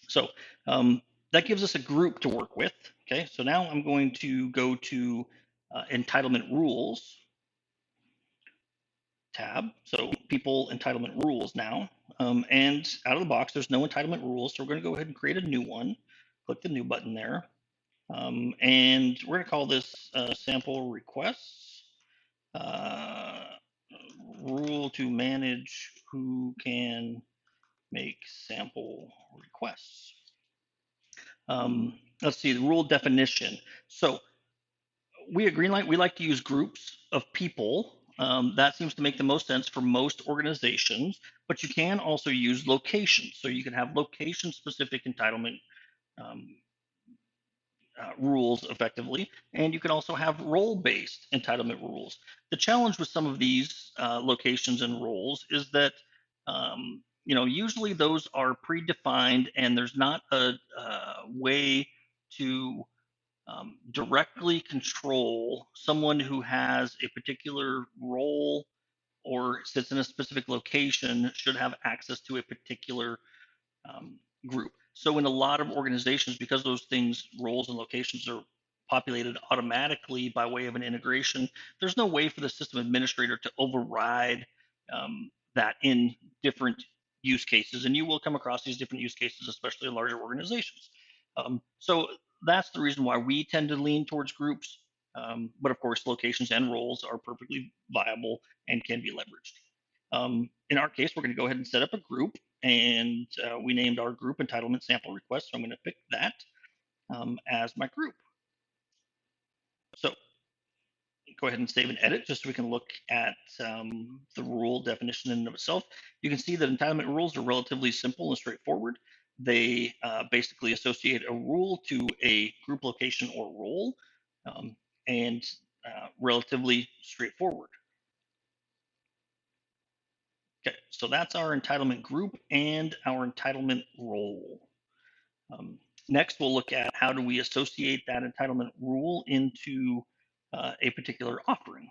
So that gives us a group to work with. Okay, so now I'm going to go to entitlement rules tab. So people entitlement rules now. And out of the box, there's no entitlement rules. So we're going to go ahead and create a new one. Click the new button there. And we're going to call this sample requests. Rule to manage who can make sample requests. Let's see, the rule definition. So we at Greenlight, we like to use groups of people. That seems to make the most sense for most organizations, but you can also use locations. So you can have location-specific entitlement um, rules effectively, and you can also have role-based entitlement rules. The challenge with some of these locations and roles is that usually those are predefined, and there's not a way to directly control someone who has a particular role or sits in a specific location should have access to a particular group. So in a lot of organizations, because those things, roles and locations are populated automatically by way of an integration, there's no way for the system administrator to override that in different use cases. And you will come across these different use cases, especially in larger organizations. So that's the reason why we tend to lean towards groups. But of course, locations and roles are perfectly viable and can be leveraged. In our case, we're going to go ahead and set up a group, and we named our group entitlement sample request. So I'm going to pick that as my group. So go ahead and save and edit just so we can look at the rule definition in and of itself. You can see that entitlement rules are relatively simple and straightforward. They basically associate a rule to a group location or role, and relatively straightforward. Okay, so that's our entitlement group and our entitlement role. Next, we'll look at how do we associate that entitlement rule into a particular offering.